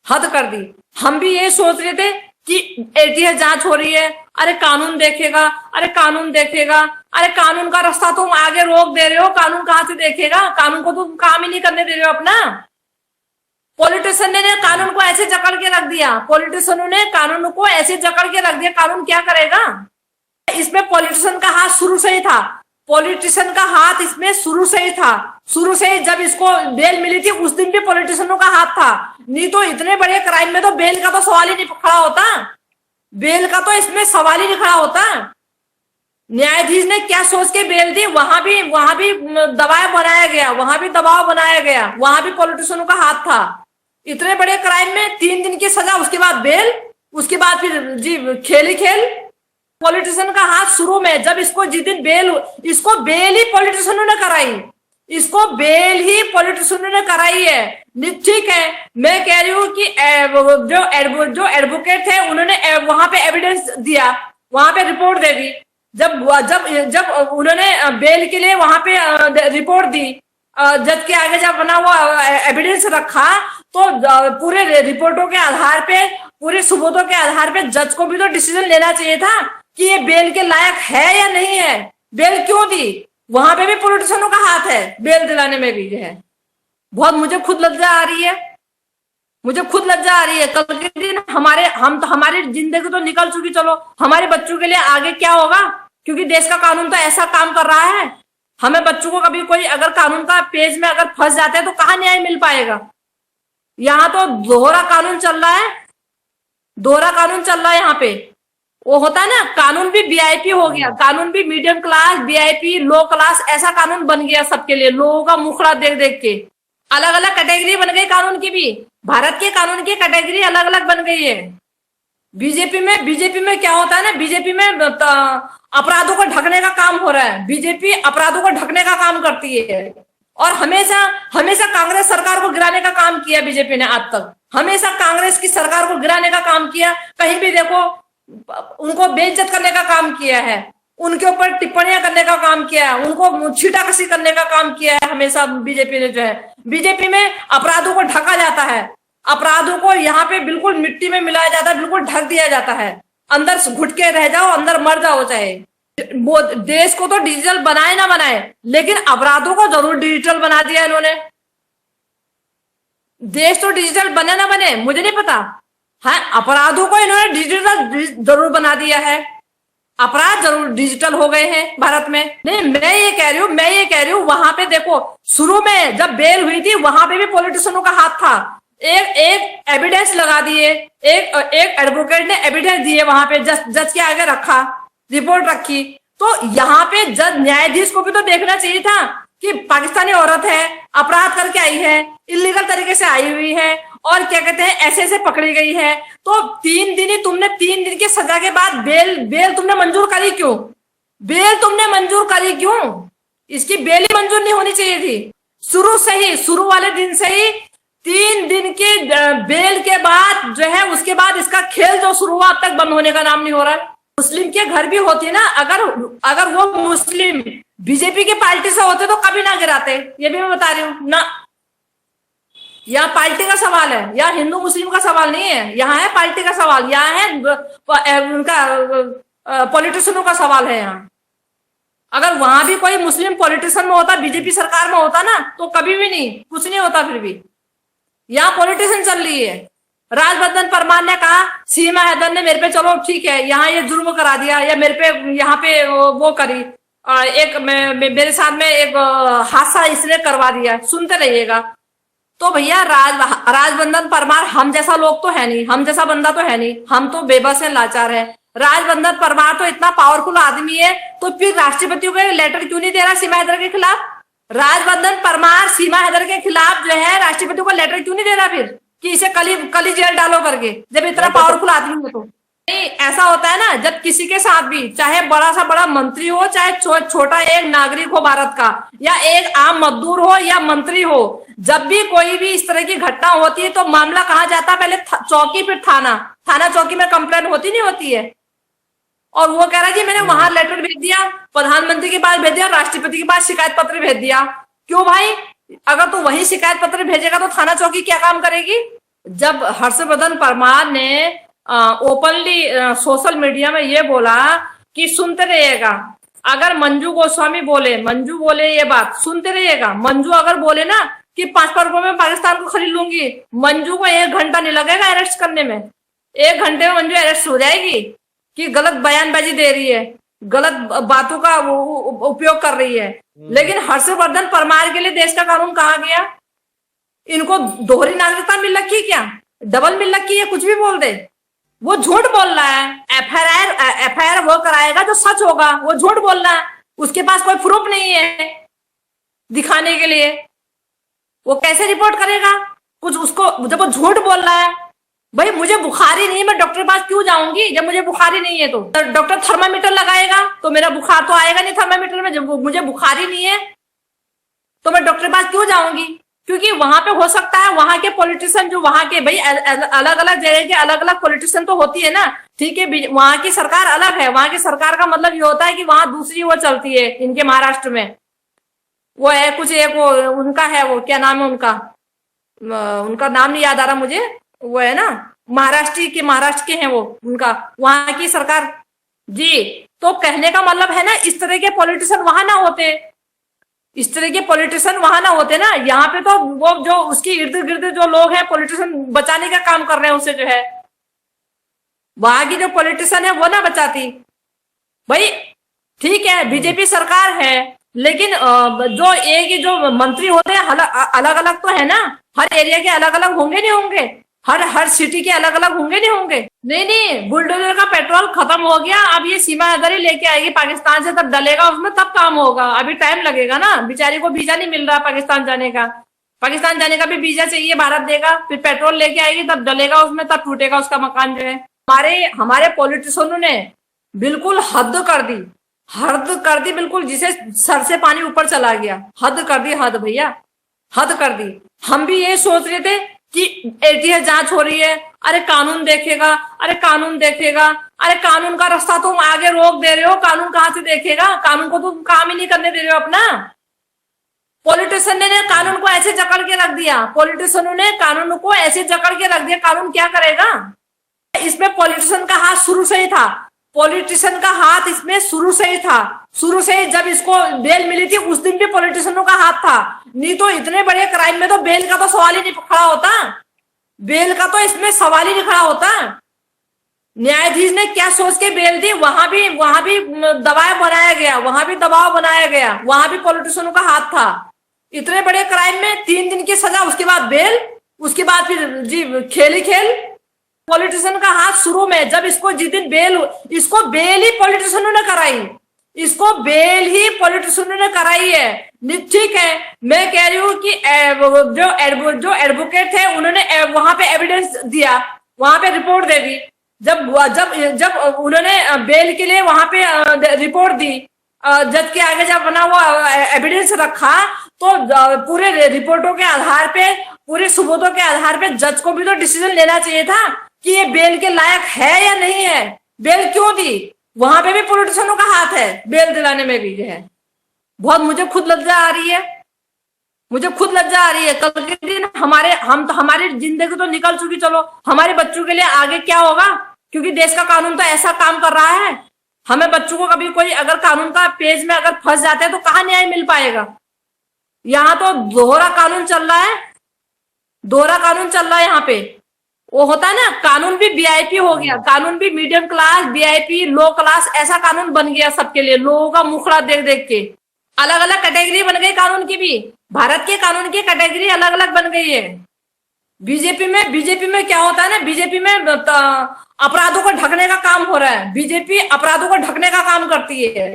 हद कर दी। हम भी ये सोच रहे थे कि एटीएस जांच हो रही है, अरे कानून देखेगा, अरे कानून देखेगा, अरे कानून का रास्ता तुम आगे रोक दे रहे हो, कानून कहां से देखेगा, कानून को तुम काम ही नहीं करने दे रहे हो अपना। पॉलिटिशियन ने कानून को ऐसे जकड़ के रख दिया, पॉलिटिशियनों ने कानून को ऐसे जकड़ के रख दिया, कानून क्या करेगा। इसमें पॉलिटिशियन का हाथ शुरू से ही था, पॉलिटिशियन का हाथ इसमें शुरू से ही था। शुरू से ही जब इसको बेल मिली थी उस दिन भी पॉलिटिशियनों का हाथ था। नहीं तो इतने बड़े क्राइम में तो बेल का तो सवाल ही नहीं खड़ा होता, बेल का तो इसमें सवाल ही नहीं खड़ा होता। न्यायाधीश ने क्या सोच के बेल दी, वहां भी दबाव बनाया गया, वहां भी दबाव बनाया गया, वहां भी पॉलिटिशियनों का हाथ था। इतने बड़े क्राइम में 3 दिन की सजा, उसके बाद बेल, उसके बाद फिर जी खेल ही खेल। पॉलिटिशियन का हाथ शुरू में, जब इसको जिस दिन बेल, इसको बेल ही पॉलिटिशियनों ने कराई, इसको बेल ही पॉलिटिशियनों ने कराई है। ठीक है, मैं कह रही हूँ कि जो एडवोकेट थे उन्होंने वहां पे एविडेंस दिया, वहां पे रिपोर्ट दे दी। जब उन्होंने बेल के लिए वहां पे रिपोर्ट दी, जज के आगे जब बना हुआ एविडेंस रखा, तो पूरे रिपोर्टों के आधार पे, पूरे सबूतों के आधार पे जज को भी तो डिसीजन लेना चाहिए था कि ये बेल के लायक है या नहीं है। बेल क्यों दी, वहां पे भी पॉलिटिशियनों का हाथ है, बेल दिलाने में भी जो है। बहुत मुझे खुद लज्जा आ रही है, मुझे खुद लज्जा आ रही है। कल के दिन हमारी जिंदगी तो निकल चुकी, चलो हमारे बच्चों के लिए आगे क्या होगा, क्योंकि देश का कानून तो ऐसा काम कर रहा है, हमें बच्चों को कभी कोई अगर कानून का पेज में अगर फंस जाते हैं तो कहां न्याय मिल पाएगा। यहाँ तो दोहरा कानून चल रहा है, दोहरा कानून चल रहा है। यहाँ पे वो होता है ना, कानून भी वीआईपी हो गया, कानून भी मीडियम क्लास, वीआईपी, लो क्लास, ऐसा कानून बन गया सबके लिए। लोगों का मुखड़ा देख देख के अलग अलग कैटेगरी बन गई कानून की भी, भारत के कानून की कैटेगरी अलग अलग बन गई है। बीजेपी में क्या होता है ना, बीजेपी में अपराधों को ढकने का काम हो रहा है, बीजेपी अपराधों को ढकने का काम करती है। और हमेशा कांग्रेस सरकार को गिराने का काम किया बीजेपी ने आज तक, हमेशा कांग्रेस की सरकार को गिराने का काम किया। कहीं भी देखो उनको बेइज्जत करने का काम किया है, उनके ऊपर टिप्पणियां करने का काम किया है, उनको छीटाकशी करने का काम किया है हमेशा बीजेपी ने जो है। बीजेपी में अपराधों को ढका जाता है, अपराधों को यहाँ पे बिल्कुल मिट्टी में मिलाया जाता है, बिल्कुल ढक दिया जाता है। अंदर घुट के रह जाओ, अंदर मर जाओ चाहे। वो देश को तो डिजिटल बनाए ना बनाए, लेकिन अपराधों को जरूर डिजिटल बना दिया इन्होंने। देश तो डिजिटल बने ना बने मुझे नहीं पता, हाँ अपराधों को इन्होंने डिजिटल जरूर बना दिया है, अपराध जरूर डिजिटल हो गए हैं भारत में। नहीं मैं ये कह रही हूँ वहां पे देखो, शुरू में जब बेल हुई थी वहां पे भी पॉलिटिशियनों का हाथ था। एक एविडेंस लगा दिए, एक एडवोकेट ने एविडेंस दिए, वहां पे जज के आगे रखा, रिपोर्ट रखी। तो यहाँ पे जज न्यायाधीश को भी तो देखना चाहिए था कि पाकिस्तानी औरत है, अपराध करके आई है, इलीगल तरीके से आई हुई है, और क्या कहते हैं ऐसे पकड़ी गई है। तो 3 दिन ही तुमने, 3 दिन की सजा के बाद बेल तुमने मंजूर करी क्यों? बेल तुमने मंजूर करी क्यों? इसकी बेल ही मंजूर नहीं होनी चाहिए थी। शुरू वाले दिन से ही 3 दिन की बेल के बाद जो है, उसके बाद इसका खेल जो शुरू हुआ अब तक बंद होने का नाम नहीं हो रहा है। मुस्लिम के घर भी होती ना, अगर वो मुस्लिम बीजेपी की पार्टी से होते तो कभी ना गिराते, ये भी मैं बता रही हूँ ना। यहाँ पार्टी का सवाल है, यहाँ हिंदू मुस्लिम का सवाल नहीं है, यहाँ है पार्टी का सवाल, यहाँ है उनका पॉलिटिशियनों का सवाल है। यहाँ अगर वहां भी कोई मुस्लिम पॉलिटिशियन में होता, बीजेपी सरकार में होता ना, तो कभी भी नहीं, कुछ नहीं होता। फिर भी यहाँ पॉलिटिशियन चल रही है। राजवर्धन परमार ने कहा सीमा हैदर ने मेरे पे, चलो ठीक है यहाँ ये जुर्म करा दिया, या मेरे पे यहाँ पे वो करी, मेरे साथ में एक हादसा इसने करवा दिया, सुनते रहिएगा। तो भैया राजवर्धन परमार हम जैसा लोग तो है नहीं, हम जैसा बंदा तो है नहीं, हम तो बेबस है, लाचार है। राजवर्धन परमार तो इतना पावरफुल आदमी है, तो फिर राष्ट्रपति को लेटर क्यों नहीं दे रहा सीमा हैदर के खिलाफ? राजवर्धन परमार सीमा हैदर के खिलाफ जो है राष्ट्रपति को लेटर क्यों नहीं दे रहा फिर, कि इसे कल जेल डालो करके, जब इतना पावरफुल आदमी हो तो? नहीं, ऐसा होता है ना, जब किसी के साथ भी, चाहे बड़ा सा बड़ा मंत्री हो, चाहे छोटा एक नागरिक हो भारत का, या एक आम मजदूर हो या मंत्री हो, जब भी कोई भी इस तरह की घटना होती है तो मामला कहाँ जाता है? पहले चौकी, फिर थाना चौकी में कंप्लेंट होती नहीं होती है। और वो कह रहा है जी मैंने वहां लेटर भेज दिया, प्रधानमंत्री के पास भेज दिया, राष्ट्रपति के पास शिकायत पत्र भेज दिया। क्यों भाई? अगर तू वही शिकायत पत्र भेजेगा तो थाना चौकी क्या काम करेगी? जब हर्षवर्धन परमार ने ओपनली सोशल मीडिया में ये बोला कि सुनते रहिएगा, अगर मंजू गोस्वामी मंजू बोले ये बात सुनते रहिएगा, मंजू अगर बोले ना कि 5 रुपए में पाकिस्तान को खरीद लूंगी, मंजू को 1 घंटा नहीं लगेगा अरेस्ट करने में। 1 घंटे में मंजू अरेस्ट हो जाएगी कि गलत बयानबाजी दे रही है, गलत बातों का उपयोग कर रही है। लेकिन हर्षवर्धन परमार के लिए देश का कानून कहाँ गया? इनको दोहरी नागरिकता मिल रखी क्या? डबल मिल रखी है? कुछ भी बोल दे, वो झूठ बोल रहा है। एफआईआर वो कराएगा जो सच होगा, वो झूठ बोल रहा है, उसके पास कोई प्रूफ नहीं है दिखाने के लिए, वो कैसे रिपोर्ट करेगा कुछ उसको जब वो झूठ बोल रहा है? भाई मुझे बुखार ही नहीं है, मैं डॉक्टर के पास क्यों जाऊंगी जब मुझे बुखार ही नहीं है? तो डॉक्टर थर्मामीटर लगाएगा तो मेरा बुखार तो आएगा नहीं थर्मामीटर में। जब मुझे बुखार ही नहीं है तो मैं डॉक्टर के पास क्यों जाऊंगी? क्योंकि वहां पे हो सकता है वहां के पॉलिटिशियन जो वहां के, भाई अलग अलग जगह के अलग अलग पॉलिटिशियन तो होती है ना, ठीक है, वहां की सरकार अलग है। वहां की सरकार का मतलब ये होता है कि वहां दूसरी वो चलती है। इनके महाराष्ट्र में वो है कुछ एक, वो उनका है, वो क्या नाम है उनका नाम नहीं याद आ रहा मुझे, वो है ना महाराष्ट्र के हैं वो, उनका वहां की सरकार जी। तो कहने का मतलब है ना, इस तरह के पॉलिटिशियन वहां ना होते, इस तरह के पॉलिटिशियन वहां ना होते ना। यहाँ पे तो वो जो उसकी इर्द गिर्द जो लोग हैं पॉलिटिशियन बचाने का काम कर रहे हैं उसे, जो है वहां की जो पॉलिटिशियन है वो ना बचाती। भाई ठीक है बीजेपी सरकार है, लेकिन जो एक जो मंत्री होते हैं अलग अलग तो है ना, हर एरिया के अलग अलग होंगे नहीं होंगे, हर सिटी के अलग अलग होंगे नहीं होंगे। नहीं, बुलडोजर का पेट्रोल खत्म हो गया, अब ये सीमा अगर ही लेके आएगी पाकिस्तान से, तब डलेगा उसमें, तब काम होगा। अभी टाइम लगेगा ना, बेचारी को वीजा नहीं मिल रहा पाकिस्तान जाने का। पाकिस्तान जाने का भी वीजा चाहिए, भारत देगा, फिर पेट्रोल लेके आएगी तब डलेगा उसमें, तब टूटेगा उसका मकान जो है। हमारे पॉलिटिशियनों ने बिल्कुल हद कर दी बिल्कुल, जिसे सर से पानी ऊपर चला गया। हद कर दी, हद भैया, हद कर दी। हम भी ये सोच रहे थे कि एटीएस जांच हो रही है, अरे कानून देखेगा, अरे कानून देखेगा, अरे कानून का रास्ता तुम आगे रोक दे रहे हो, कानून कहां से देखेगा? कानून को तुम काम ही नहीं करने दे रहे हो अपना। पॉलिटिशियन ने कानून को ऐसे जकड़ के रख दिया, पॉलिटिशियनों ने कानून को ऐसे जकड़ के रख दिया, कानून क्या करेगा? इसमें पॉलिटिशियन का हाथ शुरू से ही था, पॉलिटिशियन का हाथ इसमें शुरू से ही था। शुरू से ही जब इसको बेल मिली थी उस दिन भी पॉलिटिशियनों का हाथ था। नहीं तो इतने बड़े क्राइम में तो बेल का तो सवाल ही नहीं खड़ा होता, बेल का तो इसमें सवाल ही नहीं खड़ा होता। न्यायाधीश ने क्या सोच के बेल दी? वहां भी दबाव बनाया गया, वहां भी दबाव बनाया गया, वहां भी पॉलिटिशियनों का हाथ था। इतने बड़े क्राइम में 3 दिन की सजा, उसके बाद बेल, उसके बाद फिर जी खेल ही खेल। पॉलिटिशियन का हाथ शुरू में, जब इसको जिस दिन इसको बेल ही पॉलिटिशियनों ने कराई, इसको बेल ही पॉलिटिशियनों ने कराई है। ठीक है, मैं कह रही हूँ कि जो एडवोकेट थे उन्होंने वहां पे एविडेंस दिया, वहां पे रिपोर्ट दे दी। जब उन्होंने बेल के लिए वहां पे रिपोर्ट दी, जज के आगे जब बना हुआ एविडेंस रखा, तो पूरे रिपोर्टों के आधार पे, पूरे सबूतों के आधार पे जज को भी तो डिसीजन लेना चाहिए था कि ये बेल के लायक है या नहीं है। बेल क्यों दी? वहां पे भी पॉलिटिशियनों का हाथ है, बेल दिलाने में भी जो है। बहुत मुझे खुद लज्जा आ रही है, मुझे खुद लज्जा आ रही है। कल के दिन हमारी जिंदगी तो निकल चुकी, चलो हमारे बच्चों के लिए आगे क्या होगा? क्योंकि देश का कानून तो ऐसा काम कर रहा है, हमें बच्चों को कभी कोई अगर कानून का पेज में अगर फंस जाते हैं तो कहाँ न्याय मिल पाएगा? यहाँ तो दोहरा कानून चल रहा है, दोहरा कानून चल रहा है यहाँ पे। वो होता है ना, कानून भी वीआईपी हो गया, कानून भी मीडियम क्लास, वीआईपी, लो क्लास, ऐसा कानून बन गया सबके लिए। लोगों का मुखड़ा देख देख के अलग अलग कैटेगरी बन गई कानून की भी। भारत के कानून की कैटेगरी अलग अलग बन गई है। बीजेपी में क्या होता है ना, बीजेपी में अपराधों को ढकने का काम हो रहा है, बीजेपी अपराधों को ढकने का काम करती है।